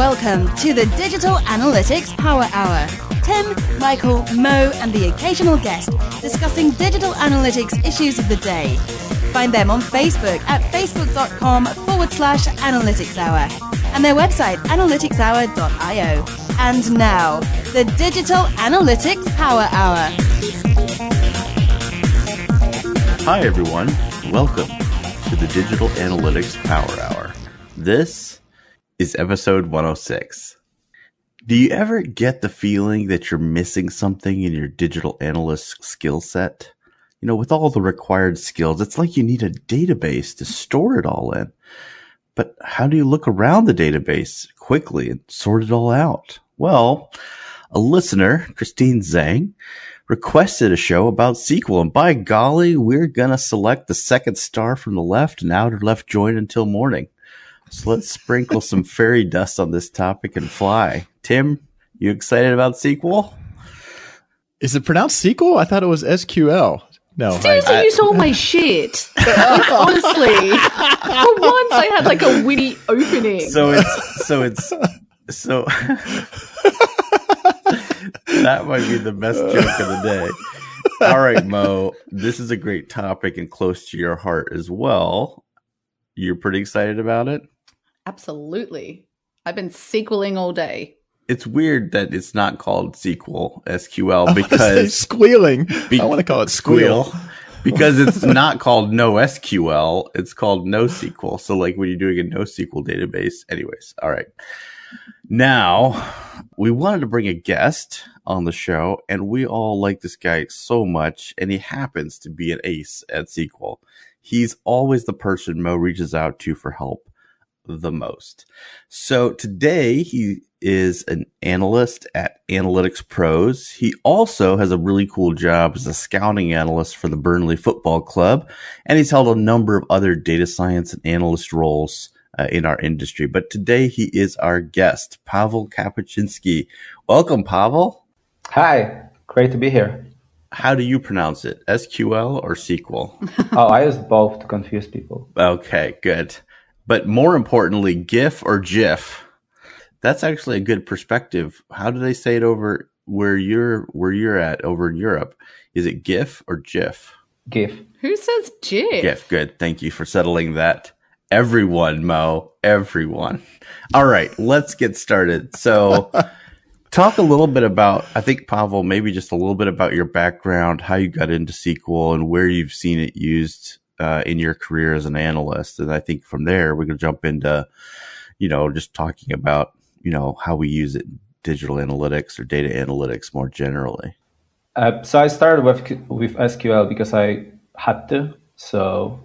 Welcome to the Digital Analytics Power Hour. Tim, Michael, Mo, and the occasional guest discussing digital analytics issues of the day. Find them on Facebook at facebook.com/Analytics Hour and their website analyticshour.io. And now, the Digital Analytics Power Hour. Hi everyone, welcome to the Digital Analytics Power Hour. This is episode 106. Do you ever get the feeling that you're missing something in your digital analyst skill set? You know, with all the required skills, it's like you need a database to store it all in. But how do you look around the database quickly and sort it all out? Well, a listener, Christine Zhang, requested a show about SQL, and by golly, we're going to select the second star from the left and outer left join until morning. So let's sprinkle some fairy dust on this topic and fly. Tim, you excited about SQL? Is it pronounced sequel? I thought it was SQL. No. Seriously, you stole my shit. Like, honestly. For once I had like a witty opening. So that might be the best joke of the day. All right, Mo, this is a great topic and close to your heart as well. You're pretty excited about it? Absolutely. I've been sequeling all day. It's weird that it's not called SQL because squealing. I want to call it squeal. Because it's not called NoSQL, it's called NoSQL. So like when you're doing a NoSQL database. Anyways, all right. Now, we wanted to bring a guest on the show, and we all like this guy so much, and he happens to be an ace at SQL. He's always the person Mo reaches out to for help the most. So today he is an analyst at Analytics Pros. He also has a really cool job as a scouting analyst for the Burnley Football Club, and he's held a number of other data science and analyst roles in our industry. But today he is our guest, Pawel Kapuscinski. Welcome, Pawel. Hi, great to be here. How do you pronounce it? SQL or SQL? Oh, I use both to confuse people. Okay, good. But more importantly, GIF or GIF? That's actually a good perspective. How do they say it over where you're at over in Europe? Is it GIF or GIF? GIF. Who says GIF? GIF, good. Thank you for settling that. Everyone, Mo, everyone. All right, let's get started. So talk a little bit about, I think, Pawel, maybe just a little bit about your background, how you got into SQL and where you've seen it used in your career as an analyst. And I think from there, we can jump into, just talking about, how we use it in digital analytics or data analytics more generally. So I started with SQL because I had to. So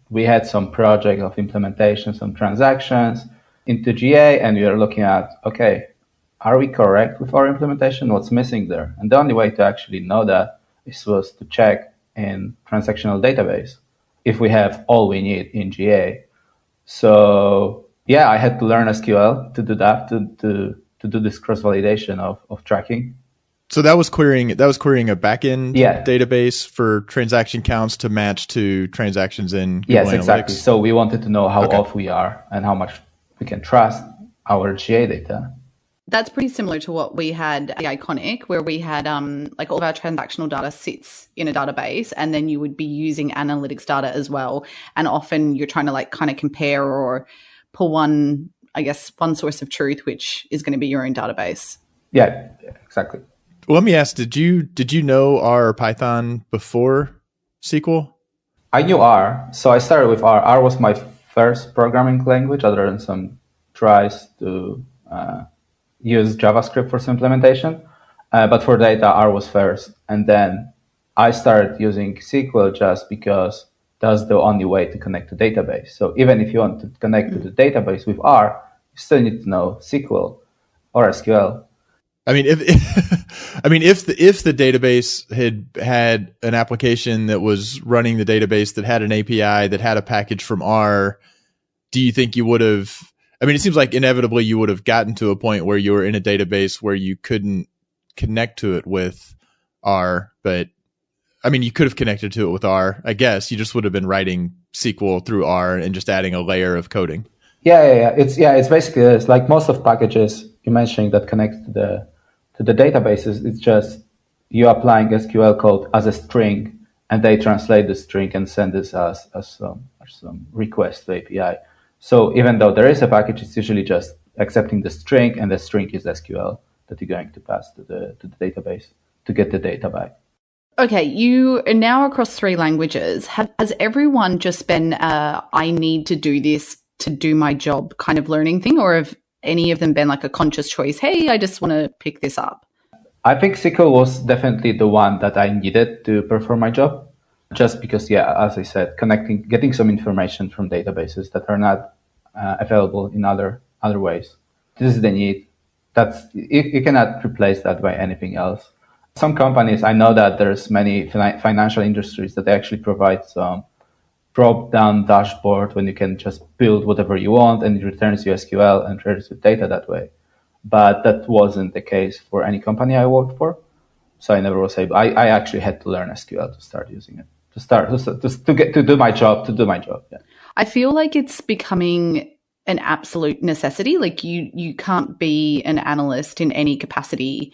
we had some project of implementation, some transactions into GA, and we are looking at, okay, are we correct with our implementation? What's missing there? And the only way to actually know that was to check in transactional database if we have all we need in GA. So yeah, I had to learn SQL to do that, to do this cross-validation of tracking. So that was querying a backend database for transaction counts to match to transactions in Google Yes, exactly. Analytics. So we wanted to know how off we are and how much we can trust our GA data. That's pretty similar to what we had at the Iconic, where we had like all of our transactional data sits in a database, and then you would be using analytics data as well. And often you're trying to like kind of compare or pull one source of truth, which is going to be your own database. Yeah, exactly. Well, let me ask, did you know R or Python before SQL? I knew R, so I started with R. R was my first programming language, other than some tries to use JavaScript for some implementation. But for data, R was first. And then I started using SQL just because that's the only way to connect to database. So even if you want to connect to the database with R, you still need to know SQL or SQL. I mean, if the database had an application that was running the database that had an API that had a package from R, do you think you would have? I mean, it seems like inevitably you would have gotten to a point where you were in a database where you couldn't connect to it with R, but I mean, you could have connected to it with R. I guess you just would have been writing SQL through R and just adding a layer of coding. It's basically this. Like most of packages you mentioned that connect to the databases, it's just you applying SQL code as a string, and they translate the string and send this as some request to API. So even though there is a package, it's usually just accepting the string, and the string is SQL that you're going to pass to the database to get the data back. Okay, you are now across 3 languages. Has everyone just been, I need to do this to do my job kind of learning thing, or have any of them been like a conscious choice? Hey, I just want to pick this up. I think SQL was definitely the one that I needed to perform my job, just because, as I said, getting some information from databases that are not available in other ways. This is the need. You cannot replace that by anything else. Some companies, I know that there's many financial industries that actually provide some drop-down dashboard when you can just build whatever you want and it returns you SQL and returns you data that way. But that wasn't the case for any company I worked for. So I never was able. I actually had to learn SQL to start using it, to do my job. Yeah. I feel like it's becoming an absolute necessity. Like you can't be an analyst in any capacity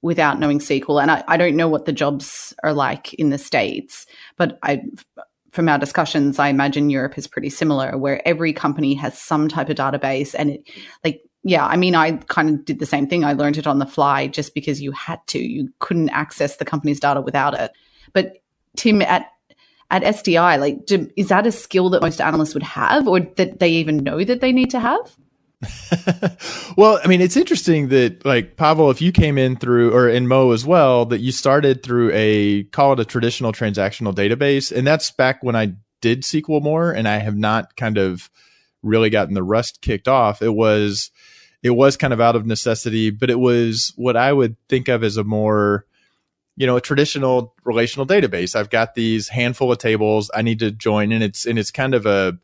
without knowing SQL. And I don't know what the jobs are like in the States, but from our discussions, I imagine Europe is pretty similar, where every company has some type of database. And I kind of did the same thing. I learned it on the fly just because you had to. You couldn't access the company's data without it. But Tim, at SDI, is that a skill that most analysts would have, or that they even know that they need to have? Well, I mean, it's interesting that, like, Pawel, if you came in through, or in Mo as well, that you started through call it a traditional transactional database. And that's back when I did SQL more, and I have not kind of really gotten the rust kicked off. It was kind of out of necessity, but it was what I would think of as a more, a traditional relational database. I've got these handful of tables I need to join, and it's kind of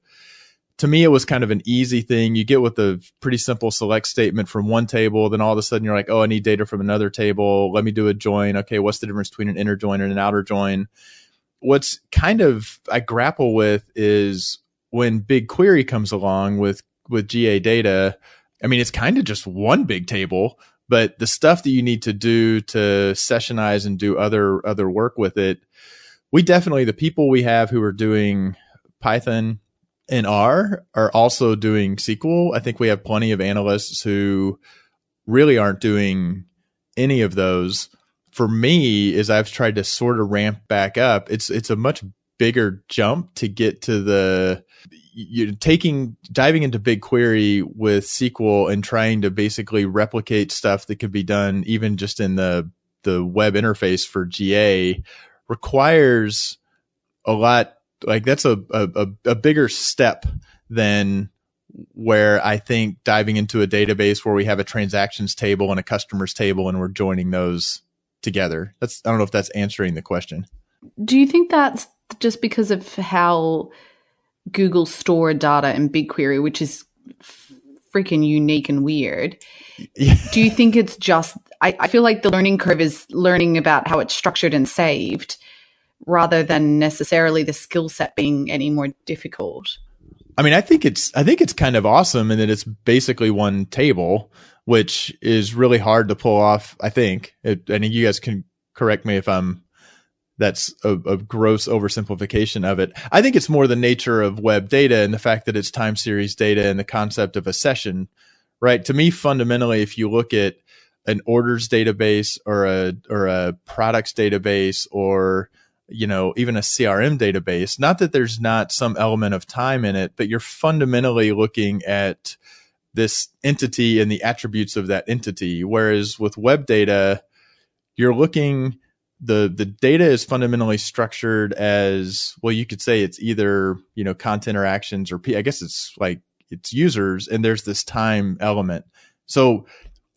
to me, it was kind of an easy thing. You get with a pretty simple select statement from one table, then all of a sudden you're like, oh, I need data from another table. Let me do a join. Okay, what's the difference between an inner join and an outer join? What's kind of I grapple with is when BigQuery comes along with GA data. I mean, it's kind of just one big table, but the stuff that you need to do to sessionize and do other work with it, the people we have who are doing Python and R are also doing SQL. I think we have plenty of analysts who really aren't doing any of those. For me, as I've tried to sort of ramp back up, it's a much bigger jump to get to diving into BigQuery with SQL and trying to basically replicate stuff that could be done even just in the web interface for GA requires a lot. Like, that's a bigger step than where I think diving into a database where we have a transactions table and a customers table and we're joining those together. I don't know if that's answering the question. Do you think that's just because of how Google store data in BigQuery, which is freaking unique and weird? Yeah. Do you think it's just, I feel like the learning curve is learning about how it's structured and saved, rather than necessarily the skill set being any more difficult? I mean, I think it's kind of awesome in that it's basically one table, which is really hard to pull off. I think you guys can correct me if that's a gross oversimplification of it. I think it's more the nature of web data and the fact that it's time series data and the concept of a session, right? To me, fundamentally, if you look at an orders database or a products database or even a CRM database, not that there's not some element of time in it, but you're fundamentally looking at this entity and the attributes of that entity. Whereas with web data, you're looking, the data is fundamentally structured as, well, you could say it's either, content or actions, or I guess it's like it's users, and there's this time element. So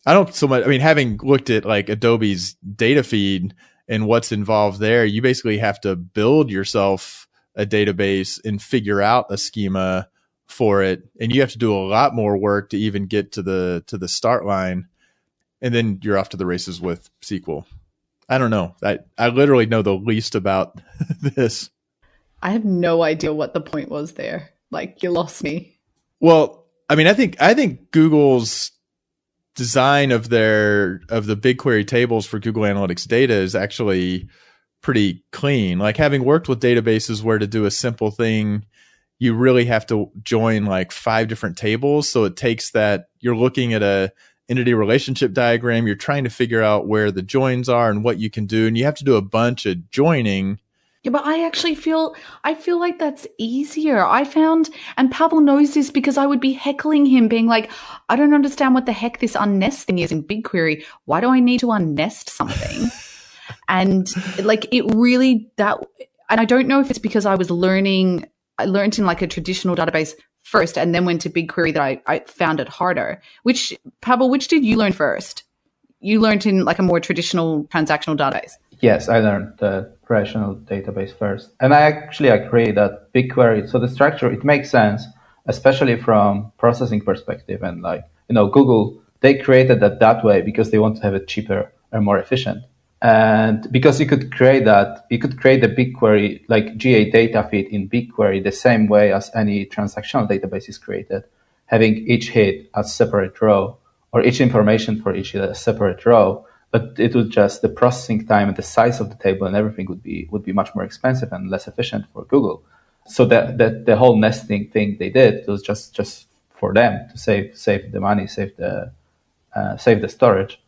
I don't so much, having looked at like Adobe's data feed and what's involved there, you basically have to build yourself a database and figure out a schema for it. And you have to do a lot more work to even get to the start line. And then you're off to the races with SQL. I don't know. I literally know the least about this. I have no idea what the point was there. Like, you lost me. Well, I mean, I think Google's design of the BigQuery tables for Google Analytics data is actually pretty clean. Like, having worked with databases where to do a simple thing, you really have to join like 5 different tables. So it takes that, you're looking at a entity relationship diagram, you're trying to figure out where the joins are and what you can do, and you have to do a bunch of joining. Yeah, but I actually feel like that's easier. I found, and Pawel knows this because I would be heckling him, being like, I don't understand what the heck this unnest thing is in BigQuery. Why do I need to unnest something? And like, it really, and I don't know if it's because I learned in like a traditional database first and then went to BigQuery that I found it harder. Pawel, which did you learn first? You learned in like a more traditional transactional database. Yes, I learned the relational database first. And I actually agree that BigQuery, so the structure, it makes sense, especially from processing perspective. And like, Google, they created that way because they want to have it cheaper and more efficient. And because you could create the BigQuery, like GA data feed in BigQuery the same way as any transactional database is created, having each hit a separate row or each information for each a separate row. But it would just, the processing time and the size of the table and everything would be much more expensive and less efficient for Google. So that the whole nesting thing they did was just for them to save the money, save the storage.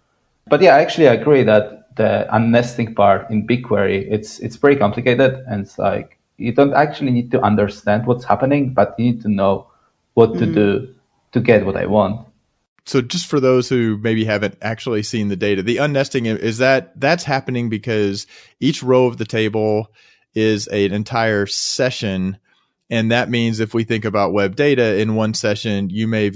But yeah, I actually agree that the unnesting part in BigQuery, it's pretty complicated, and it's like you don't actually need to understand what's happening, but you need to know what to do to get what I want. So just for those who maybe haven't actually seen the data, the unnesting is that's happening because each row of the table is an entire session. And that means if we think about web data in one session, you may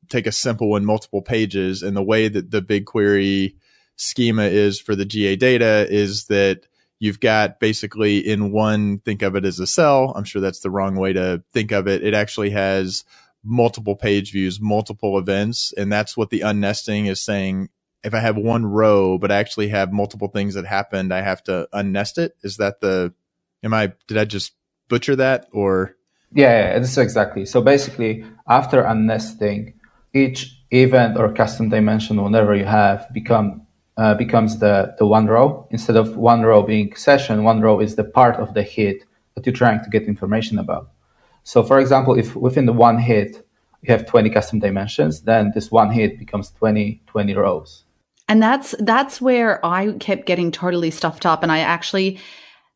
take a simple one, multiple pages. And the way that the BigQuery schema is for the GA data is that you've got basically in one, think of it as a cell. I'm sure that's the wrong way to think of it. It actually has multiple page views, multiple events. And that's what the unnesting is saying. If I have one row, but I actually have multiple things that happened, I have to unnest it. Is that did I just butcher that or? Yeah, this is exactly. So basically after unnesting, each event or custom dimension, whenever you have becomes the one row. Instead of one row being session, one row is the part of the hit that you're trying to get information about. So for example, if within the one hit, you have 20 custom dimensions, then this one hit becomes 20 rows. And that's where I kept getting totally stuffed up. And I actually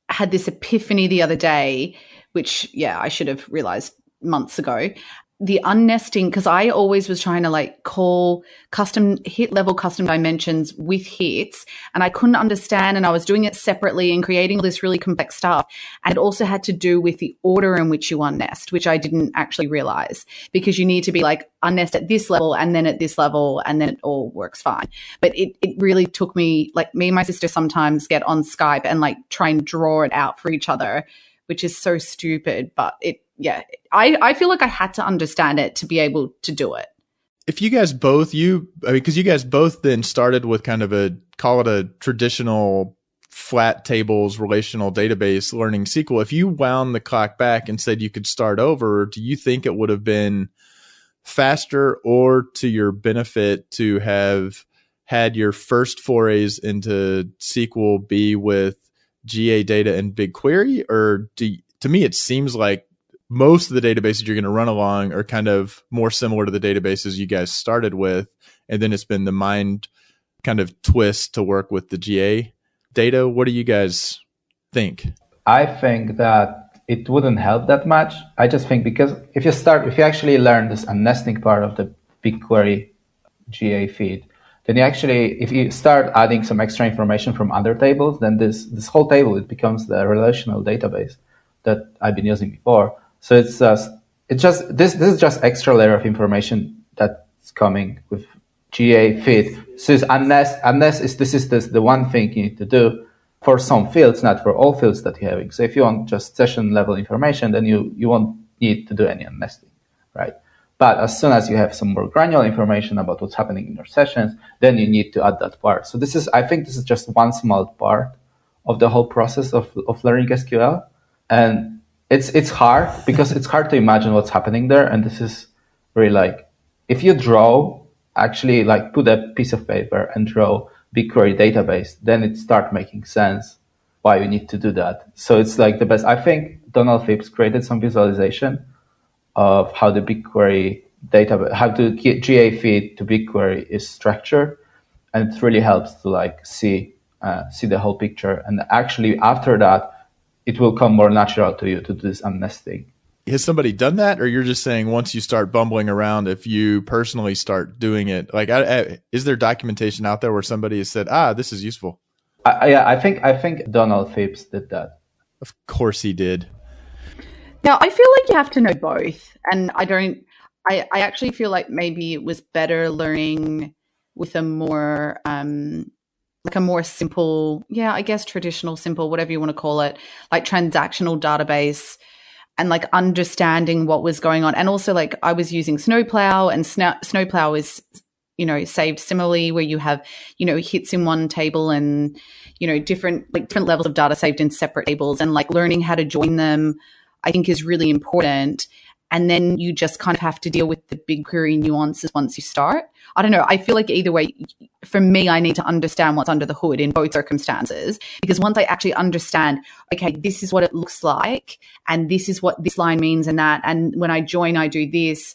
had this epiphany the other day, which, I should have realized months ago. The unnesting, because I always was trying to like call custom hit level custom dimensions with hits, and I couldn't understand, and I was doing it separately and creating all this really complex stuff. And it also had to do with the order in which you unnest, which I didn't actually realize, because you need to be like unnest at this level and then at this level, and then it all works fine. But it really took me, like me and my sister sometimes get on Skype and like try and draw it out for each other, which is so stupid, but I feel like I had to understand it to be able to do it. If you guys both, because you guys both then started with kind of call it a traditional flat tables relational database learning SQL. If you wound the clock back and said you could start over, do you think it would have been faster or to your benefit to have had your first forays into SQL be with GA data and BigQuery? Or to me, it seems like most of the databases you're going to run along are kind of more similar to the databases you guys started with. And then it's been the mind kind of twist to work with the GA data. What do you guys think? I think that it wouldn't help that much. I just think because if you actually learn this unnesting part of the BigQuery GA feed, then if you start adding some extra information from other tables, then this whole table, it becomes the relational database that I've been using before. So this is just extra layer of information that's coming with GA feed. So it's unless this is the one thing you need to do for some fields, not for all fields that you're having. So if you want just session level information, then you won't need to do any unnesting, right? But as soon as you have some more granular information about what's happening in your sessions, then you need to add that part. So I think this is just one small part of the whole process of learning SQL. And it's hard because it's hard to imagine what's happening there. And this is really like, if you draw, actually like put a piece of paper and draw BigQuery database, then it start making sense why you need to do that. So it's like the best. I think Donald Phipps created some visualization of how the BigQuery database, how the GA feed to BigQuery is structured, and it really helps to like see the whole picture. And actually, after that, it will come more natural to you to do this unnesting. Has somebody done that, or you're just saying once you start bumbling around, if you personally start doing it, like, is there documentation out there where somebody has said, this is useful? I think Donald Phipps did that. Of course he did. Now, I feel like you have to know both. And I actually feel like maybe it was better learning with a more, like a more simple, I guess traditional, simple, whatever you want to call it, like transactional database, and like understanding what was going on. And also, like, I was using Snowplow, and Snowplow is, saved similarly, where you have, hits in one table and, different levels of data saved in separate tables, and like learning how to join them, I think, is really important. And then you just kind of have to deal with the BigQuery nuances once you start. I don't know. I feel like either way, for me, I need to understand what's under the hood in both circumstances, because once I actually understand, okay, this is what it looks like, and this is what this line means and that, and when I join, I do this,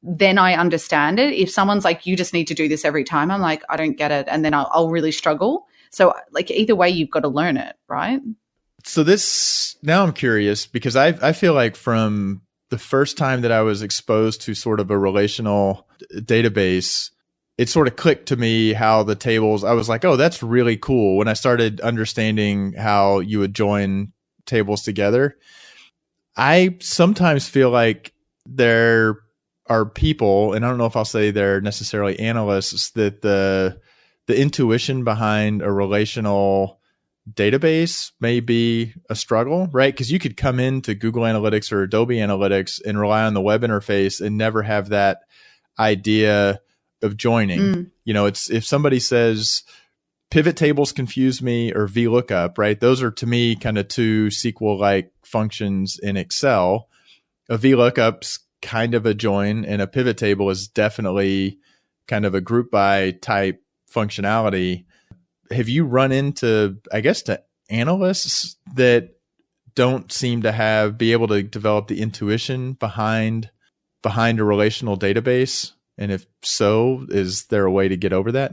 then I understand it. If someone's like, you just need to do this every time, I'm like, I don't get it. And then I'll really struggle. So like either way, you've got to learn it, right? So now I'm curious, because I feel like from the first time that I was exposed to sort of a relational database, it sort of clicked to me how the tables, I was like, oh, that's really cool. When I started understanding how you would join tables together, I sometimes feel like there are people, and I don't know if I'll say they're necessarily analysts, that the intuition behind a relational database may be a struggle, right? Because you could come into Google Analytics or Adobe Analytics and rely on the web interface and never have that idea of joining. It's, if somebody says pivot tables confuse me, or VLOOKUP, right? Those are, to me, kind of two SQL-like functions in Excel. A VLOOKUP's kind of a join, and a pivot table is definitely kind of a group by type functionality. Have you run into, I guess, to analysts that don't seem to be able to develop the intuition behind a relational database? And if so, is there a way to get over that?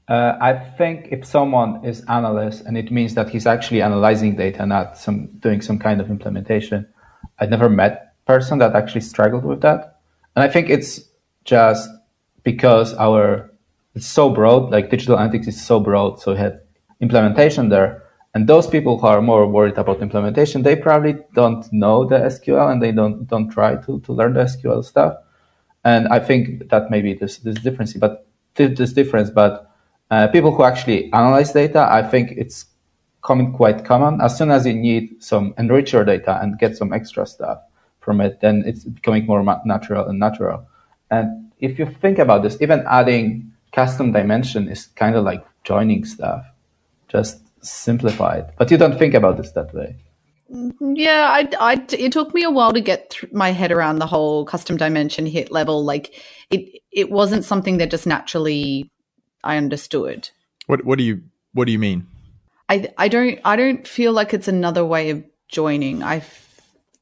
I think if someone is analyst, and it means that he's actually analyzing data, not doing some kind of implementation. I've never met a person that actually struggled with that. And I think it's just because it's so broad, like digital analytics is so broad, so we had implementation there. And those people who are more worried about implementation, they probably don't know the SQL, and they don't try to learn the SQL stuff. And I think that maybe this difference, but people who actually analyze data, I think it's quite common. As soon as you need some enrich your data and get some extra stuff from it, then it's becoming more natural. And if you think about this, even adding custom dimension is kind of like joining stuff, just simplified. But you don't think about this that way. Yeah, it took me a while to get my head around the whole custom dimension hit level. Like it wasn't something that just naturally I understood. What do you mean? I don't feel like it's another way of joining. I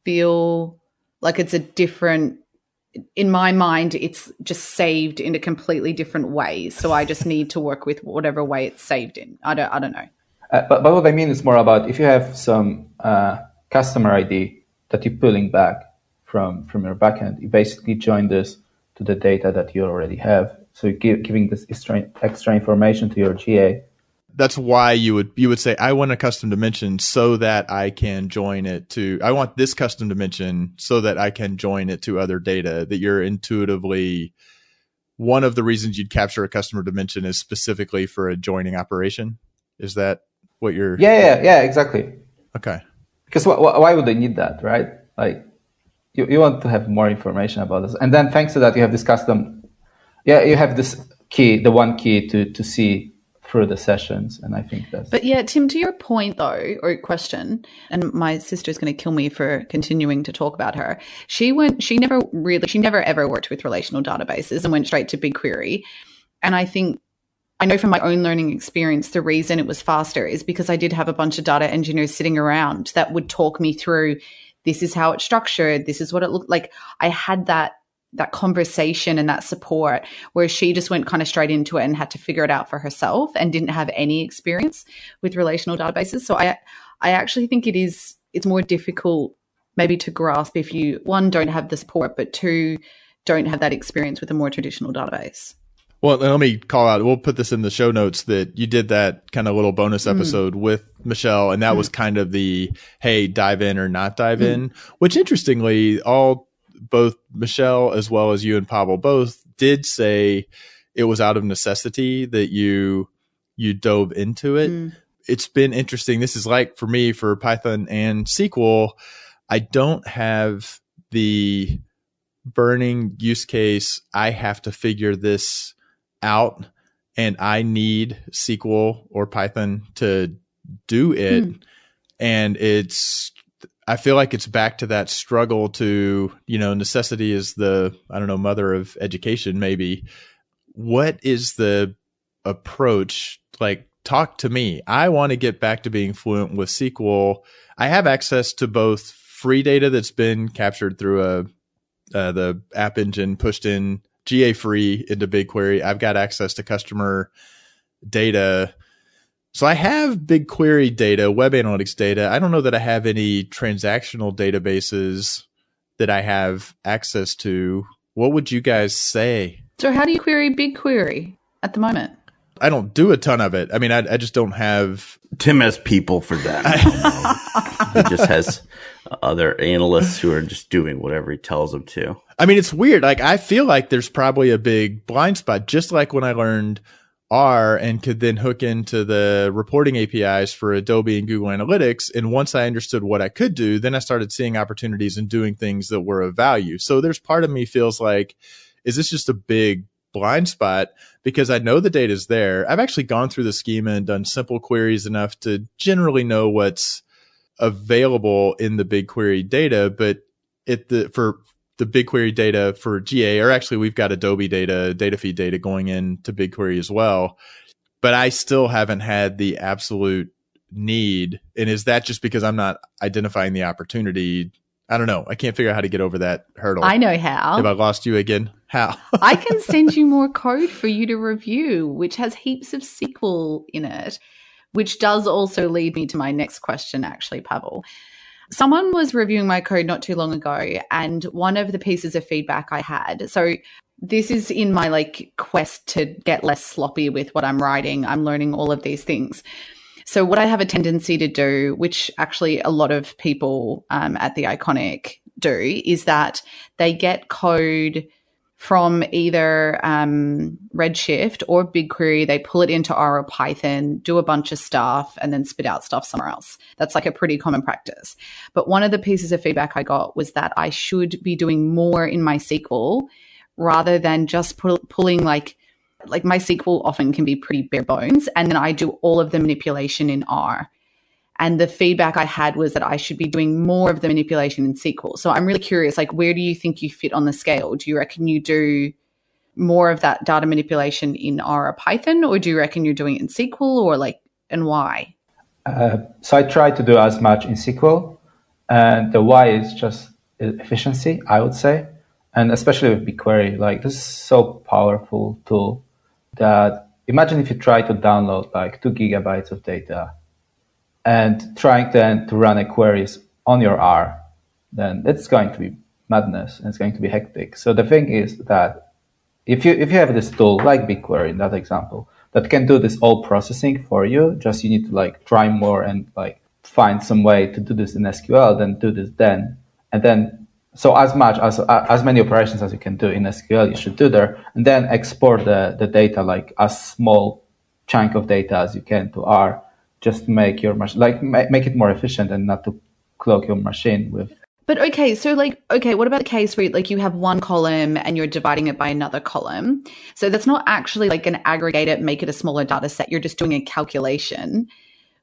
feel like it's a different, in my mind, it's just saved in a completely different way. So I just need to work with whatever way it's saved in. I don't know. But what I mean is more about if you have some customer ID that you're pulling back from your backend, you basically join this to the data that you already have. So you're giving this extra information to your GA. That's why you would say, I want a custom dimension so that I can join it to, I want this custom dimension so that I can join it to other data, that you're intuitively, one of the reasons you'd capture a customer dimension is specifically for a joining operation. Is that what you're? Yeah, exactly. Okay. Because why would they need that, right? Like you want to have more information about this. And then thanks to that, you have this custom, you have this key, the one key to see through the sessions. And I think that's... But yeah, Tim, to your point though, or question, and my sister's going to kill me for continuing to talk about her. She never ever worked with relational databases and went straight to BigQuery. And I know from my own learning experience, the reason it was faster is because I did have a bunch of data engineers sitting around that would talk me through, this is how it's structured, this is what it looked like. I had that conversation and that support, where she just went kind of straight into it and had to figure it out for herself and didn't have any experience with relational databases. So I actually think it's more difficult maybe to grasp if you, one, don't have the support, but two, don't have that experience with a more traditional database. Well, let me call out, we'll put this in the show notes, that you did that kind of little bonus episode with Michelle, and that was kind of the, hey, dive in or not dive in, which interestingly, both Michelle as well as you and Pawel both did say it was out of necessity that you dove into it. It's been interesting. This is like, for me, for Python and SQL, I don't have the burning use case, I have to figure this out and I need SQL or Python to do it. And I feel like it's back to that struggle to, necessity is the, mother of education, maybe. What is the approach? Like, talk to me. I want to get back to being fluent with SQL. I have access to both free data that's been captured through the App Engine, pushed in GA free into BigQuery. I've got access to customer data. So I have BigQuery data, web analytics data. I don't know that I have any transactional databases that I have access to. What would you guys say? So how do you query BigQuery at the moment? I don't do a ton of it. I mean, I just don't have... Tim has people for that. He just has other analysts who are just doing whatever he tells them to. I mean, it's weird. Like, I feel like there's probably a big blind spot, just like when I learned R and could then hook into the reporting APIs for Adobe and Google Analytics. And once I understood what I could do, then I started seeing opportunities and doing things that were of value. So there's part of me feels like, is this just a big blind spot? Because I know the data is there. I've actually gone through the schema and done simple queries enough to generally know what's available in the BigQuery data, but for the BigQuery data for GA, or actually we've got Adobe data feed data going into BigQuery as well. But I still haven't had the absolute need. And is that just because I'm not identifying the opportunity? I don't know. I can't figure out how to get over that hurdle. I know how. Have I lost you again? How? I can send you more code for you to review, which has heaps of SQL in it, which does also lead me to my next question, actually, Pawel. Someone was reviewing my code not too long ago, and one of the pieces of feedback I had, so this is in my quest to get less sloppy with what I'm writing. I'm learning all of these things. So what I have a tendency to do, which actually a lot of people at the Iconic do, is that they get code from either Redshift or BigQuery. They pull it into R or Python, do a bunch of stuff, and then spit out stuff somewhere else. That's a pretty common practice. But one of the pieces of feedback I got was that I should be doing more in my SQL rather than just pulling my SQL often can be pretty bare bones, and then I do all of the manipulation in R. And the feedback I had was that I should be doing more of the manipulation in SQL. So I'm really curious, where do you think you fit on the scale? Do you reckon you do more of that data manipulation in R or Python, or do you reckon you're doing it in SQL, or and why? So I try to do as much in SQL, and the why is just efficiency, I would say. And especially with BigQuery, this is so powerful tool that imagine if you try to download 2 gigabytes of data and trying then to run a queries on your R, then it's going to be madness and it's going to be hectic. So the thing is that if you have this tool like BigQuery in that example that can do this all processing for you, just you need to try more and find some way to do this in SQL, then do this then. And then so as many operations as you can do in SQL, you should do there, and then export the data as small chunk of data as you can to R, just to make your machine make it more efficient and not to clog your machine with. But okay, so what about the case where like you have one column and you're dividing it by another column? So that's not actually like an aggregate it, make it a smaller data set. You're just doing a calculation.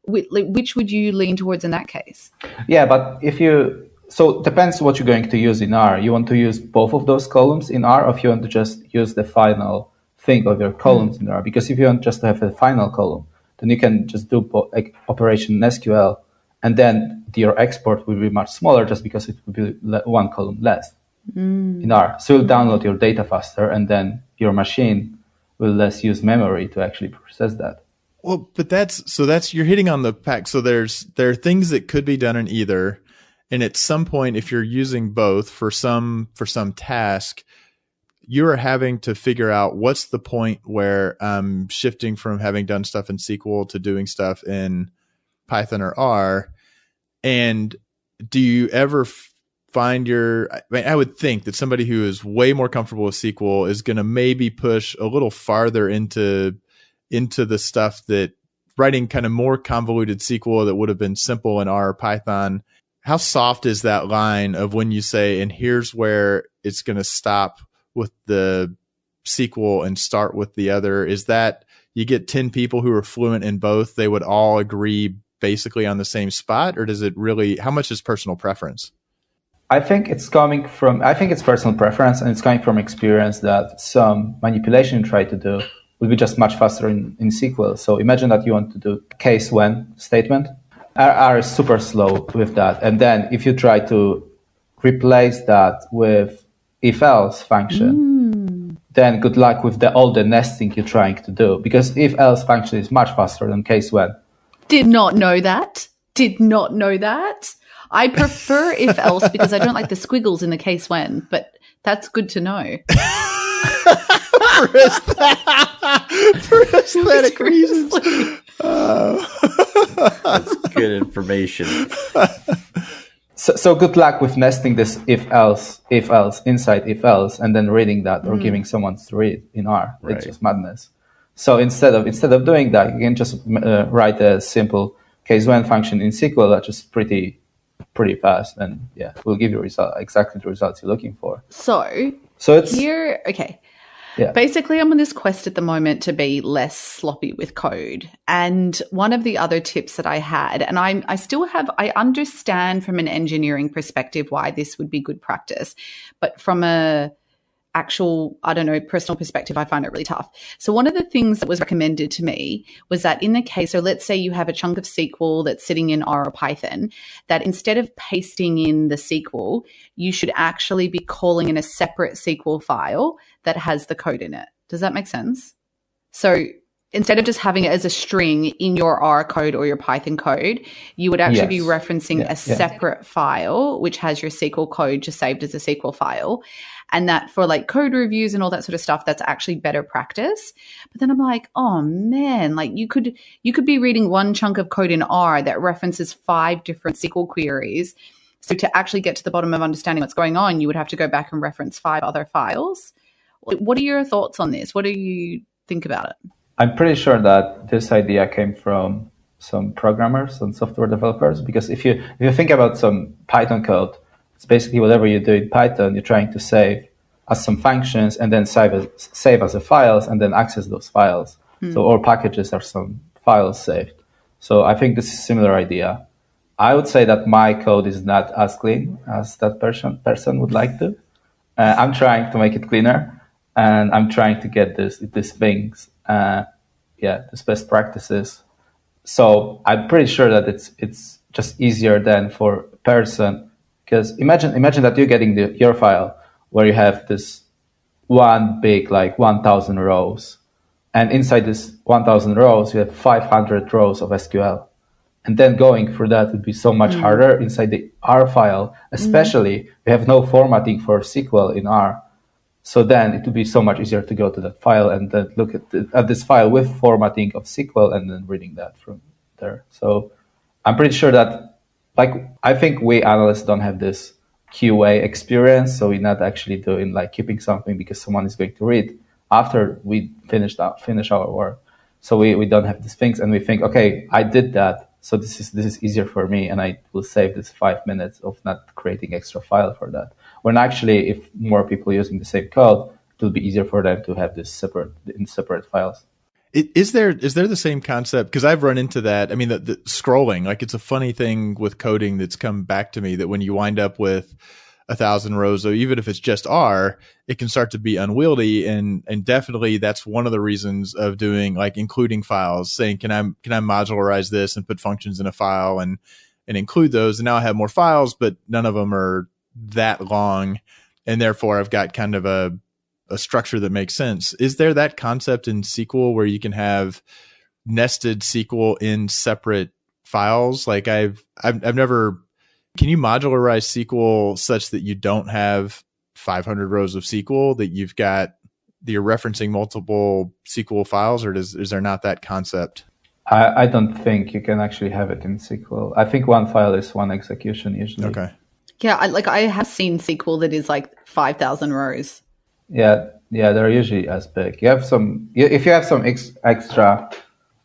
Which would you lean towards in that case? Yeah, but so it depends what you're going to use in R. You want to use both of those columns in R, or if you want to just use the final thing of your columns in R. Because if you want just to have a final column, then you can just do operation in SQL, and then your export will be much smaller just because it will be one column less in R. So you'll download your data faster, and then your machine will less use memory to actually process that. Well, but that's you're hitting on the pack. So there are things that could be done in either, and at some point, if you're using both for some task, you are having to figure out what's the point where I'm shifting from having done stuff in SQL to doing stuff in Python or R. And do you ever find I would think that somebody who is way more comfortable with SQL is going to maybe push a little farther into the stuff that writing kind of more convoluted SQL that would have been simple in R or Python. How soft is that line of when you say, and here's where it's going to stop with the SQL and start with the other? Is that you get 10 people who are fluent in both, they would all agree basically on the same spot? Or does it really, how much is personal preference? I think it's personal preference, and it's coming from experience that some manipulation you try to do will be just much faster in SQL. So imagine that you want to do case when statement. R is super slow with that. And then if you try to replace that with if-else function, then good luck with all the nesting you're trying to do, because if-else function is much faster than case when. Did not know that. I prefer if-else because I don't like the squiggles in the case when, but that's good to know. For aesthetic reasons. That's good information. So good luck with nesting this if-else inside if-else, and then reading that or giving someone to read in R. Right. It's just madness. So instead of doing that, you can just write a simple case when function in SQL that's just pretty fast, and will give you exactly the results you're looking for. So it's here. Okay. Yeah. Basically, I'm on this quest at the moment to be less sloppy with code. And one of the other tips that I had, and I understand from an engineering perspective why this would be good practice, but from a actual, personal perspective, I find it really tough. So one of the things that was recommended to me was that in the case, so let's say you have a chunk of SQL that's sitting in R or Python, that instead of pasting in the SQL, you should actually be calling in a separate SQL file that has the code in it. Does that make sense? So instead of just having it as a string in your R code or your Python code, you would actually be referencing a separate file, which has your SQL code just saved as a SQL file. And that for like code reviews and all that sort of stuff, that's actually better practice. But then I'm like, oh man, like you could be reading one chunk of code in R that references 5 different SQL queries. So to actually get to the bottom of understanding what's going on, you would have to go back and reference 5 other files. What are your thoughts on this? What do you think about it? I'm pretty sure that this idea came from some programmers and software developers, because if you think about some Python code, it's basically whatever you do in Python, you're trying to save as some functions and then save as a files and then access those files. So all packages are some files saved. So I think this is a similar idea. I would say that my code is not as clean as that person would like to. I'm trying to make it cleaner, and I'm trying to get these things, these best practices. So I'm pretty sure that it's just easier than for a person, because imagine that you're getting your file where you have this one big, like 1,000 rows, and inside this 1,000 rows you have 500 rows of SQL. And then going through that would be so much harder inside the R file, especially we have no formatting for SQL in R. So then it would be so much easier to go to that file and then look at this file with formatting of SQL and then reading that from there. So I'm pretty sure that, I think we analysts don't have this QA experience, so we're not actually doing keeping something because someone is going to read after we finish our work. So we don't have these things, and we think, okay, I did that, So this is easier for me, and I will save this 5 minutes of not creating extra file for that. When actually, if more people are using the same code, it will be easier for them to have this in separate files. Is there the same concept? Because I've run into that. I mean, the scrolling, like, it's a funny thing with coding that's come back to me, that when you wind up with 1,000 rows, or even if it's just R, it can start to be unwieldy. And definitely that's one of the reasons of doing, like, including files, saying, can I modularize this and put functions in a file and include those? And now I have more files, but none of them are that long. And therefore I've got kind of a structure that makes sense. Is there that concept in SQL where you can have nested SQL in separate files? Like, I've never. Can you modularize SQL such that you don't have 500 rows of SQL, that you're referencing multiple SQL files, or is there not that concept? I don't think you can actually have it in SQL. I think one file is one execution usually. Okay. Yeah, I have seen SQL that is like 5,000 rows. Yeah, they're usually as big. You have if you have some extra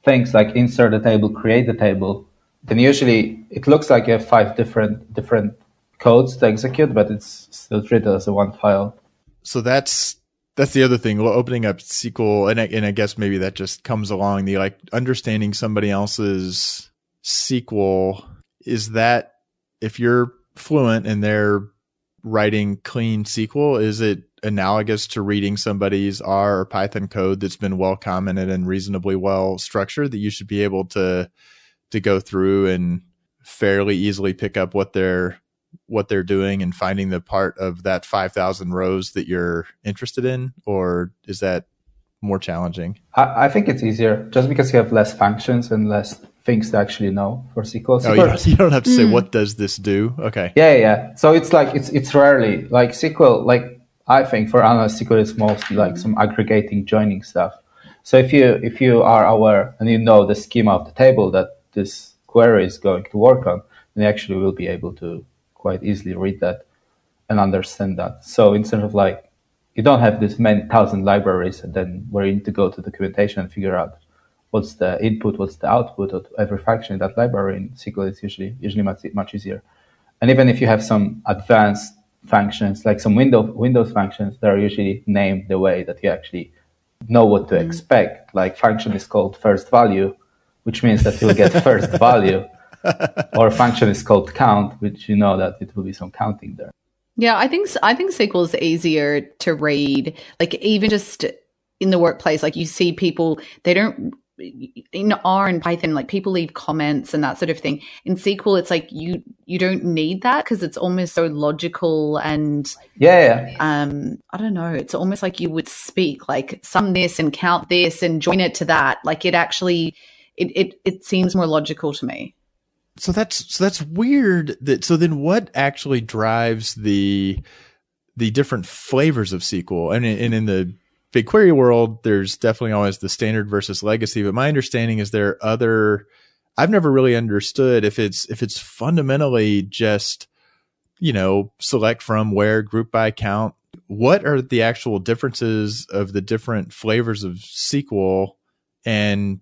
things like insert a table, create a table, then usually it looks like you have 5 different codes to execute, but it's still treated as a one file. So that's the other thing. Well, opening up SQL, and I guess maybe that just comes along, the, like, understanding somebody else's SQL. Is that, if you're fluent and they're writing clean SQL, is it analogous to reading somebody's R or Python code that's been well commented and reasonably well structured, that you should be able to go through and fairly easily pick up what they're doing and finding the part of that 5,000 rows that you're interested in? Or is that more challenging? I think it's easier just because you have less functions and less things to actually know for SQL. You don't have to say, what does this do? Okay. Yeah. So it's like, it's rarely like SQL, like, I think for Analyst, SQL is mostly like some aggregating, joining stuff. So if you are aware and you know the schema of the table that this query is going to work on, then you actually will be able to quite easily read that and understand that. So instead of, like, you don't have this many thousand libraries and then where you need to go to documentation and figure out what's the input, what's the output of every function in that library. In SQL, it's usually much easier. And even if you have some advanced functions, like some Windows functions, that are usually named the way that you actually know what to expect. Like, function is called first value, which means that you'll get first value, or function is called count, which you know that it will be some counting there. Yeah, I think SQL is easier to read. Like, even just in the workplace, like, you see people, they don't, in R and Python, like, people leave comments and that sort of thing. In SQL, it's like you don't need that because it's almost so logical and I don't know. It's almost like you would speak, like, sum this and count this and join it to that. Like, it actually it seems more logical to me. So that's weird. So then what actually drives the different flavors of SQL? And in the BigQuery world, there's definitely always the standard versus legacy. But my understanding is I've never really understood if it's fundamentally just, select from, where, group by, count. What are the actual differences of the different flavors of SQL, and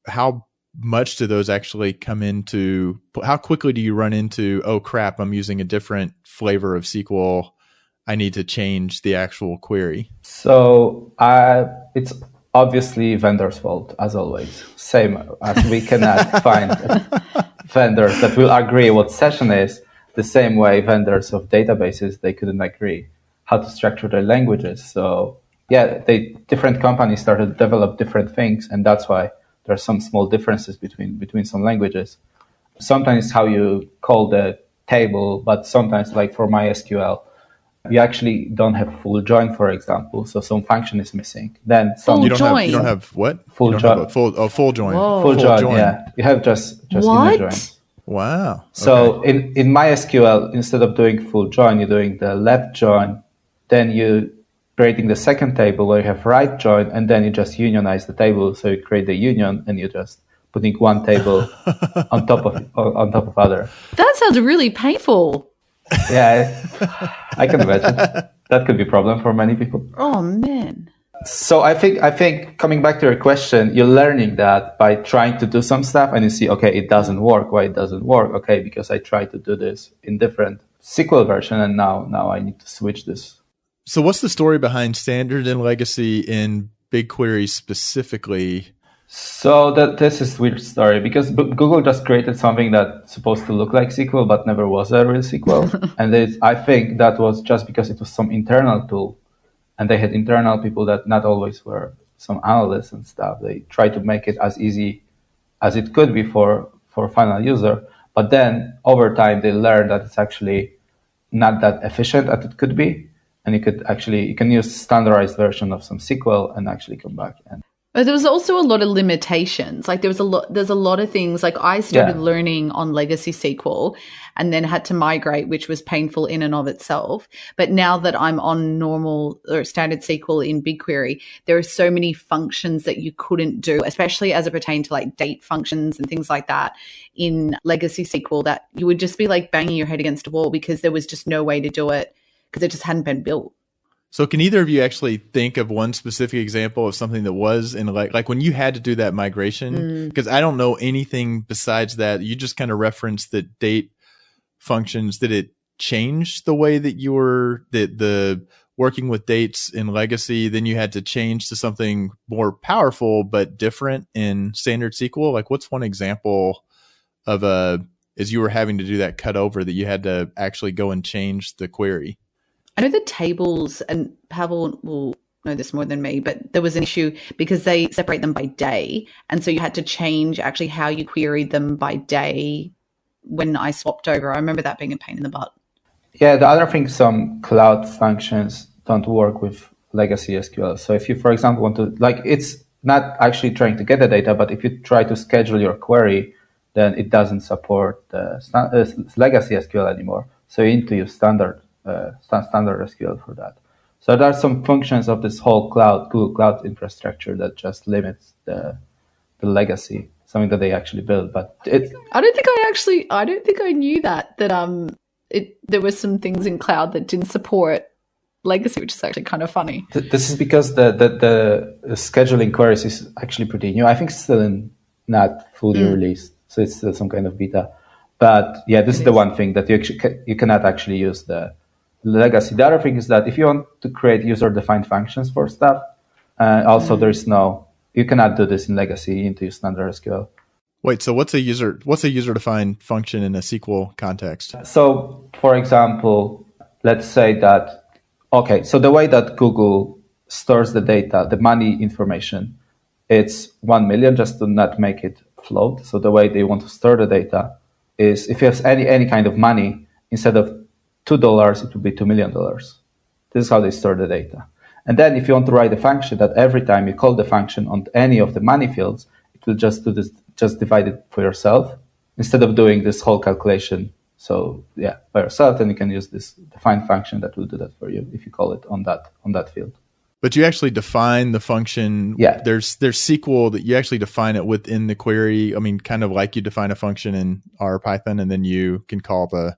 how much do those actually come into? How quickly do you run into, oh crap, I'm using a different flavor of SQL, I need to change the actual query? So it's obviously vendor's fault, as always. Same as we cannot find vendors that will agree what session is, the same way vendors of databases, they couldn't agree how to structure their languages. So different companies started to develop different things, and that's why there are some small differences between some languages. Sometimes how you call the table, but sometimes, like for MySQL, you actually don't have full join, for example. So some function is missing. Then some you don't have what? Full join. Full join. Whoa. Full join. Yeah, you have just inner join. Wow. So in MySQL, instead of doing full join, you're doing the left join. Then you creating the second table where you have right join, and then you just unionize the table. So you create the union, and you're just putting one table on top of other. That sounds really painful. Yeah, I can imagine. That could be a problem for many people. Oh, man. So I think coming back to your question, you're learning that by trying to do some stuff and you see, okay, it doesn't work. Why it doesn't work? Okay, because I tried to do this in different SQL version and now I need to switch this. So what's the story behind standard and legacy in BigQuery specifically? So this is weird story because Google just created something that's supposed to look like SQL but never was a real SQL. And I think that was just because it was some internal tool. And they had internal people that not always were some analysts and stuff. They tried to make it as easy as it could be for final user. But then over time, they learned that it's actually not that efficient as it could be. And you can use standardized version of some SQL and actually come back. But there was also a lot of limitations. Like there's a lot of things. Like I started learning on legacy SQL and then had to migrate, which was painful in and of itself. But now that I'm on normal or standard SQL in BigQuery, there are so many functions that you couldn't do, especially as it pertained to like date functions and things like that in legacy SQL, that you would just be like banging your head against a wall because there was just no way to do it because it just hadn't been built. So can either of you actually think of one specific example of something that was in like when you had to do that migration? Because I don't know anything besides that. You just kind of referenced that date functions. Did it change the way that you were the working with dates in legacy? Then you had to change to something more powerful but different in standard SQL. Like what's one example of as you were having to do that cut over that you had to actually go and change the query? I know the tables, and Pawel will know this more than me, but there was an issue because they separate them by day. And so you had to change actually how you queried them by day when I swapped over. I remember that being a pain in the butt. Yeah, the other thing, some cloud functions don't work with legacy SQL. So if you, for example, want to, like, it's not actually trying to get the data, but if you try to schedule your query, then it doesn't support legacy SQL anymore. So you need to use standard SQL for that. So there are some functions of this whole Google Cloud infrastructure that just limits the legacy, something that they actually build. But I don't think I knew that there were some things in cloud that didn't support legacy, which is actually kind of funny. This is because the scheduling queries is actually pretty new. I think it's still not fully released, so it's still some kind of beta. But yeah, this is the one thing that you cannot actually use the legacy. The other thing is that if you want to create user-defined functions for stuff, also you cannot do this in legacy. You need to use standard SQL. Wait, so what's a user-defined function in a SQL context? So, for example, let's say that, so the way that Google stores the data, the money information, it's 1 million just to not make it float. So the way they want to store the data is if you have any kind of money, instead of $2, it would be $2 million. This is how they store the data. And then if you want to write a function that every time you call the function on any of the money fields, it will just do this, just divide it for yourself instead of doing this whole calculation. So yeah, by yourself, then you can use this define function that will do that for you if you call it on that field. But you actually define the function. Yeah. There's SQL that you actually define it within the query. I mean, kind of like you define a function in R or Python, and then you can call the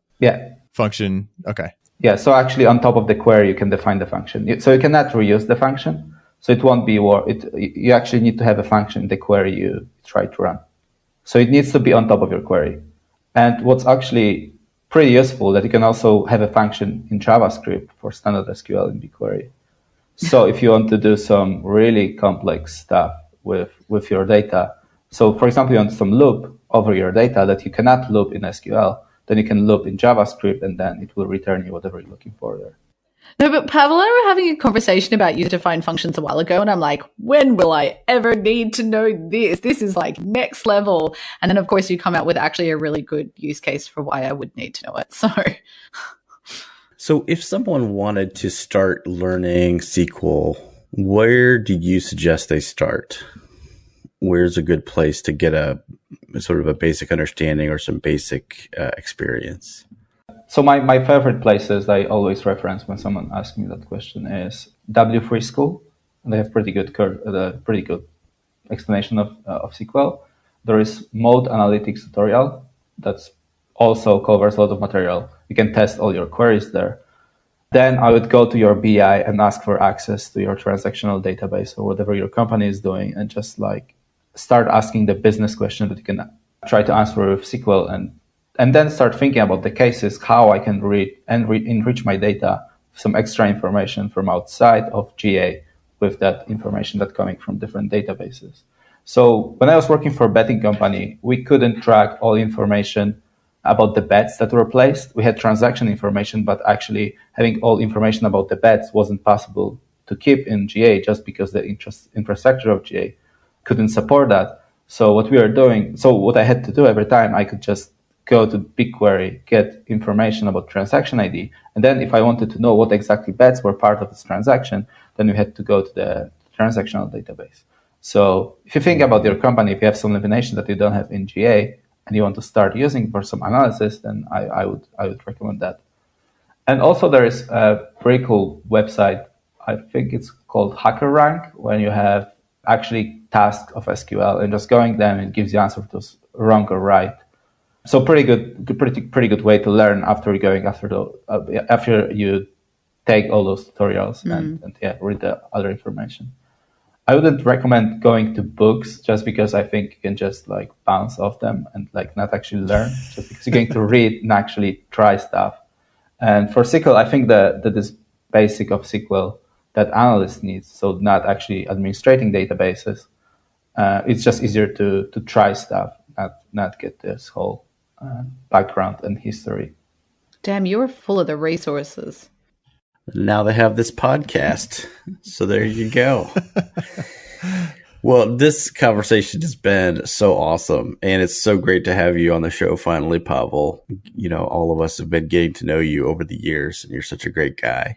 function. Okay. Yeah. So actually, on top of the query, you can define the function. So you cannot reuse the function. So it won't be you actually need to have a function in the query you try to run. So it needs to be on top of your query. And what's actually pretty useful that you can also have a function in JavaScript for standard SQL in BigQuery. So if you want to do some really complex stuff with your data, so for example, you want some loop over your data that you cannot loop in SQL, then you can loop in JavaScript and then it will return you whatever you're looking for there. No, but Pawel and I were having a conversation about user-defined functions a while ago, and I'm like, when will I ever need to know this? This is like next level. And then, of course, you come out with actually a really good use case for why I would need to know it. So if someone wanted to start learning SQL, where do you suggest they start? Where's a good place to get a sort of a basic understanding or some basic experience? So my favorite places I always reference when someone asks me that question is W3 School. They have pretty good explanation of SQL. There is Mode Analytics tutorial that's also covers a lot of material. You can test all your queries there. then I would go to your BI and ask for access to your transactional database or whatever your company is doing, and just like start asking the business question that you can try to answer with SQL, and then start thinking about the cases, how I can enrich my data with some extra information from outside of GA with that information that's coming from different databases. So when I was working for a betting company, we couldn't track all information about the bets that were placed. We had transaction information, but actually having all information about the bets wasn't possible to keep in GA just because the infrastructure of GA couldn't support that. So what I had to do every time, I could just go to BigQuery, get information about transaction ID. And then if I wanted to know what exactly bets were part of this transaction, then we had to go to the transactional database. So if you think about your company, if you have some information that you don't have in GA and you want to start using for some analysis, then I would recommend that. And also there is a pretty cool website. I think it's called HackerRank, when you have actually tasks of SQL and just going them, it gives you answer to those wrong or right. So pretty good way to learn after you take all those tutorials and read the other information. I wouldn't recommend going to books just because I think you can just like bounce off them and like not actually learn, just because you're going to read and actually try stuff. And for SQL, I think that this basic of SQL that Analyst needs, so not actually administrating databases, it's just easier to try stuff, not get this whole background and history. Damn, you were full of the resources. Now they have this podcast. So there you go. Well, this conversation has been so awesome. And it's so great to have you on the show finally, Pawel. You know, all of us have been getting to know you over the years, and you're such a great guy.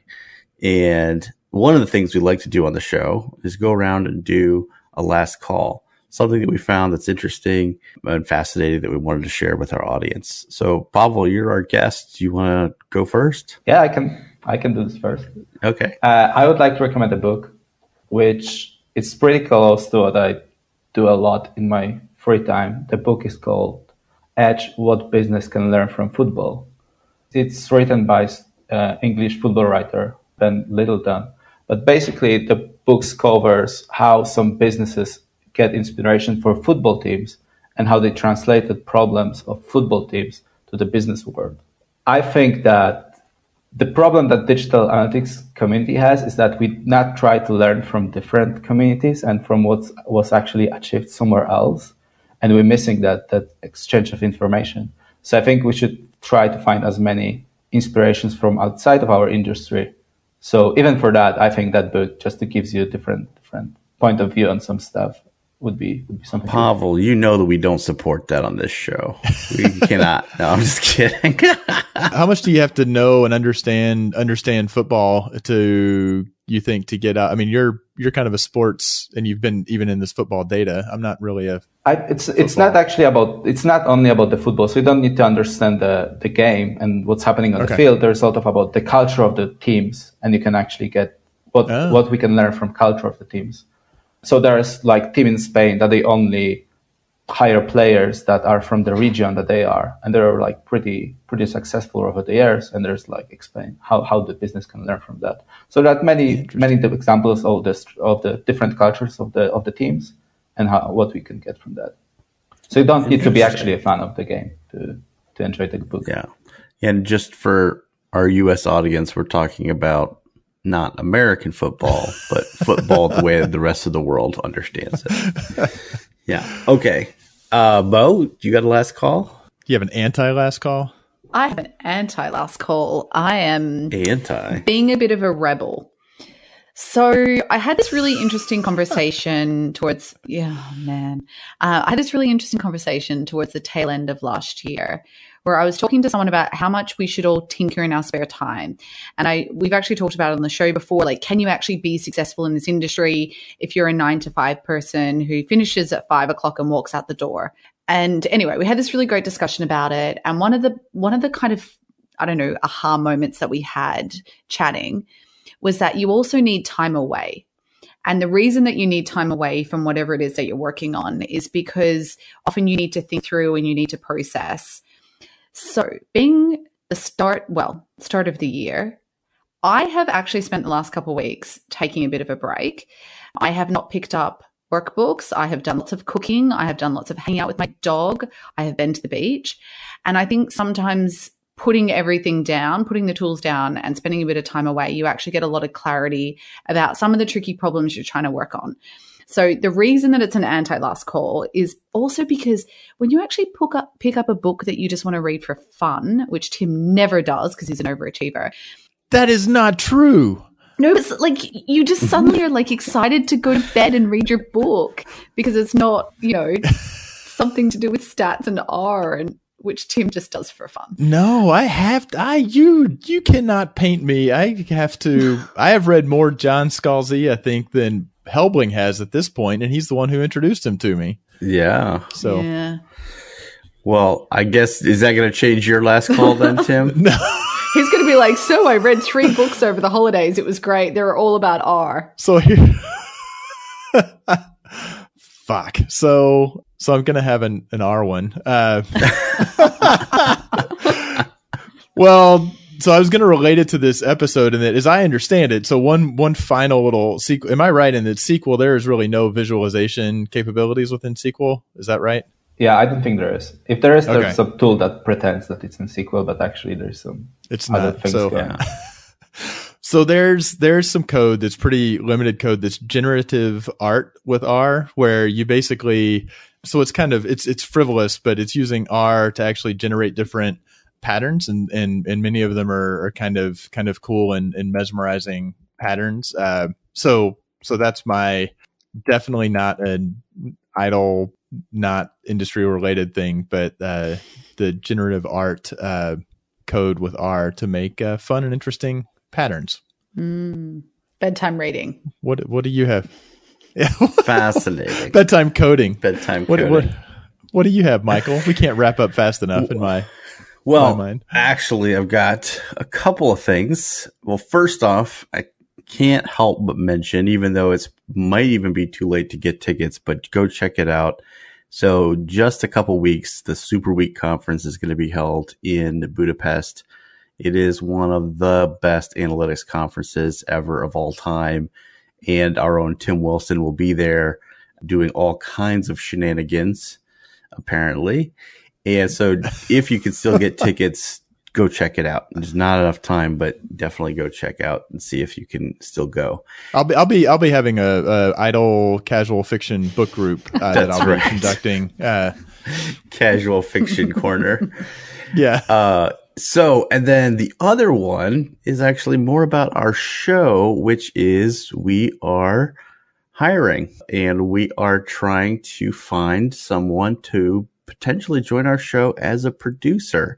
And one of the things we like to do on the show is go around and do a last call, something that we found that's interesting and fascinating that we wanted to share with our audience. So, Pawel, you're our guest. Do you want to go first? Yeah, I can do this first. Okay. I would like to recommend a book, which is pretty close to what I do a lot in my free time. The book is called Edge: What Business Can Learn from Football. It's written by English football writer Ben Littleton. But basically, the book covers how some businesses get inspiration for football teams and how they translated problems of football teams to the business world. I think that the problem that digital analytics community has is that we not try to learn from different communities and from what was actually achieved somewhere else. And we're missing that exchange of information. So I think we should try to find as many inspirations from outside of our industry. So even for that, I think that book just gives you a different point of view on some stuff would be something. Pawel, you know that we don't support that on this show. We cannot. No, I'm just kidding. How much do you have to know and understand football to, you think, to get out? I mean, you're kind of a sports, and you've been even in this football data. I'm not really it's not only about the football. So you don't need to understand the game and what's happening on the field. There's a lot about the culture of the teams, and you can actually get what we can learn from culture of the teams. So there's like team in Spain that they only hire players that are from the region that they are, and they're like pretty successful over the years. And there's like explain how the business can learn from that. So that many examples of the different cultures of the teams and what we can get from that. So you don't need to be actually a fan of the game to enjoy the book. Yeah, and just for our U.S. audience, we're talking about not American football, but football the way the rest of the world understands it. Yeah. Okay. Mo, do you got a last call? Do you have an anti-last call? I have an anti-last call. I am being a bit of a rebel. So I had this really interesting conversation towards the tail end of last year, where I was talking to someone about how much we should all tinker in our spare time. And we've actually talked about it on the show before, like, can you actually be successful in this industry if you're a 9-to-5 person who finishes at 5 o'clock and walks out the door? And anyway, we had this really great discussion about it. And one of the kind of, I don't know, aha moments that we had chatting was that you also need time away. And the reason that you need time away from whatever it is that you're working on is because often you need to think through and you need to process. So being the start of the year, I have actually spent the last couple of weeks taking a bit of a break. I have not picked up workbooks. I have done lots of cooking. I have done lots of hanging out with my dog. I have been to the beach. And I think sometimes putting everything down, putting the tools down and spending a bit of time away, you actually get a lot of clarity about some of the tricky problems you're trying to work on. So the reason that it's an anti-last call is also because when you actually pick up a book that you just want to read for fun, which Tim never does because he's an overachiever. That is not true. No, it's like you just suddenly are like excited to go to bed and read your book because it's not, something to do with stats and R, and which Tim just does for fun. No, you cannot paint me. I have read more John Scalzi, I think, than Helbling has at this point, and he's the one who introduced him to me. Yeah. So, yeah. Well, I guess, is that going to change your last call then, Tim? No. He's going to be like, so I read 3 books over the holidays. It was great. They were all about R. So here, fuck. So I'm going to have an R one. Well, so I was going to relate it to this episode, and that, as I understand it, so one final little SQL. Am I right in that SQL, there is really no visualization capabilities within SQL? Is that right? Yeah, I don't think there is. If there is, Okay. there's some tool that pretends that it's in SQL, but actually there's some other things going on. So there's some code that's pretty limited code that's generative art with R, where you basically, so it's kind of, it's frivolous, but it's using R to actually generate different patterns, and many of them are kind of cool and mesmerizing patterns. So that's my definitely not an idle, not industry related thing, but the generative art code with R to make fun and interesting patterns. Bedtime reading. What do you have? Fascinating. Bedtime coding. Bedtime coding. What do you have, Michael? We can't wrap up fast enough in my mind. Actually, I've got a couple of things. Well, first off, I can't help but mention, even though it might even be too late to get tickets, but go check it out. So just a couple weeks, the Super Week conference is going to be held in Budapest. It is one of the best analytics conferences ever of all time. And our own Tim Wilson will be there doing all kinds of shenanigans, apparently. And so if you can still get tickets, go check it out. There's not enough time, but definitely go check out and see if you can still go. I'll be having a idle casual fiction book group that I'll be conducting. Casual fiction corner. Yeah. So, and then the other one is actually more about our show, which is we are hiring and we are trying to find someone to potentially join our show as a producer.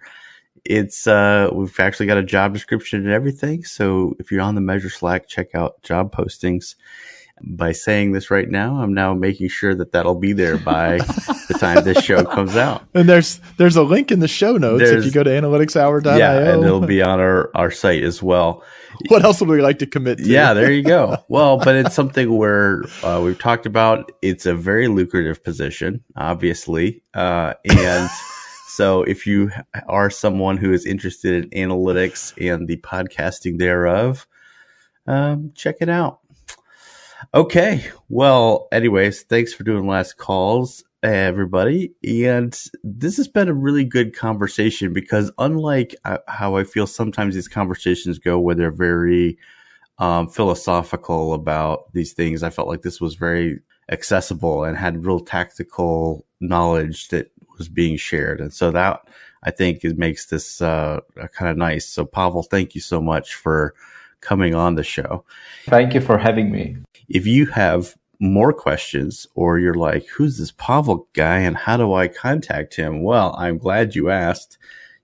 It's we've actually got a job description and everything. So if you're on the Measure Slack, check out job postings. By saying this right now, I'm now making sure that that'll be there by the time this show comes out. And there's a link in the show notes if you go to analyticshour.io. Yeah, and it'll be on our site as well. What else would we like to commit to? Yeah, there you go. Well, but it's something where we've talked about. It's a very lucrative position, obviously. And so if you are someone who is interested in analytics and the podcasting thereof, check it out. Okay. Well, anyways, thanks for doing last calls, everybody. And this has been a really good conversation because unlike how I feel sometimes these conversations go where they're very philosophical about these things, I felt like this was very accessible and had real tactical knowledge that was being shared. And so that, I think, makes this kind of nice. So, Pawel, thank you so much for coming on the show. Thank you for having me. If you have more questions or you're like, who's this Pawel guy and how do I contact him? Well, I'm glad you asked.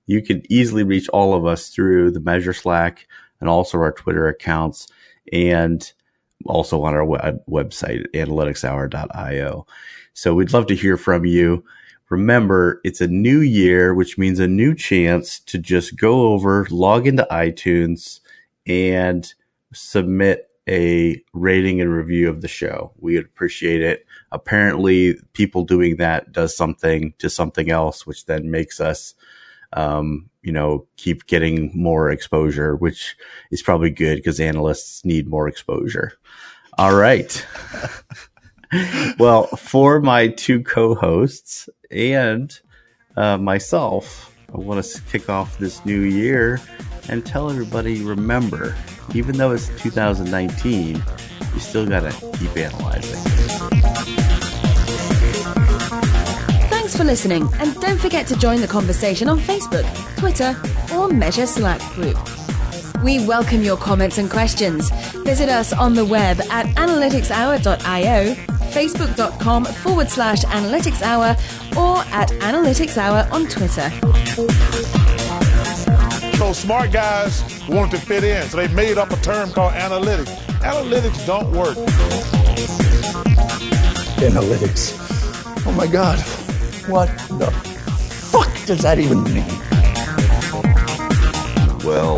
You can easily reach all of us through the Measure Slack and also our Twitter accounts and also on our website, analyticshour.io. So we'd love to hear from you. Remember, it's a new year, which means a new chance to just go over, log into iTunes, and submit a rating and review of the show. We would appreciate it. Apparently, people doing that does something to something else, which then makes us keep getting more exposure, which is probably good because analysts need more exposure. All right. Well, for my two co-hosts and myself, I want to kick off this new year and tell everybody, remember, even though it's 2019, you still got to keep analyzing. Thanks for listening, and don't forget to join the conversation on Facebook, Twitter, or Measure Slack group. We welcome your comments and questions. Visit us on the web at analyticshour.io, facebook.com/analyticshour, or at analyticshour on Twitter. So smart guys wanted to fit in, so they made up a term called analytics. Analytics don't work. Analytics. Oh my God. What the fuck does that even mean? Well.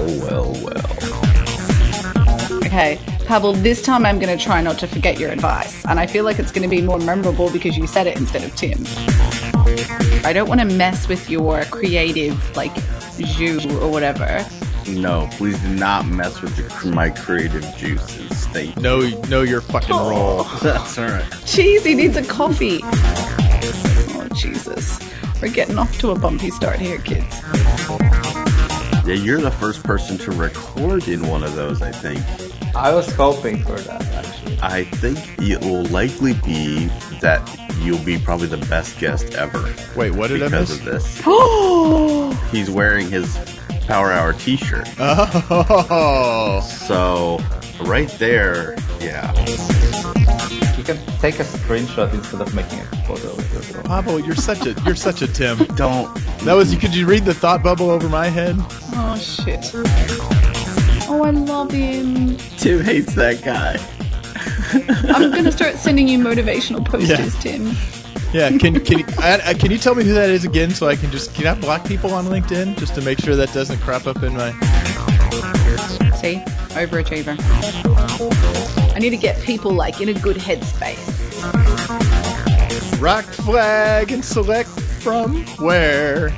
Okay, Pawel, this time I'm going to try not to forget your advice. And I feel like it's going to be more memorable because you said it instead of Tim. I don't want to mess with your creative, jus or whatever. No, please do not mess with my creative juices. Know your fucking role. That's all right. Jeez, he needs a coffee. Oh, Jesus. We're getting off to a bumpy start here, kids. Yeah, you're the first person to record in one of those, I think. I was hoping for that, actually. I think it will likely be that you'll be probably the best guest ever. Wait, what did I because miss? of this. He's wearing his Power Hour t-shirt. Oh. So, right there, yeah. You can take a screenshot instead of making a photo with your drone. Pawel, you're such a Tim. Don't. Could you read the thought bubble over my head? Oh, shit. Oh, I love him. Tim hates that guy. I'm going to start sending you motivational posters, Tim. Yeah, can you tell me who that is again so can I block people on LinkedIn just to make sure that doesn't crop up in my... See? Overachiever. I need to get people in a good headspace. Rock flag and select from where.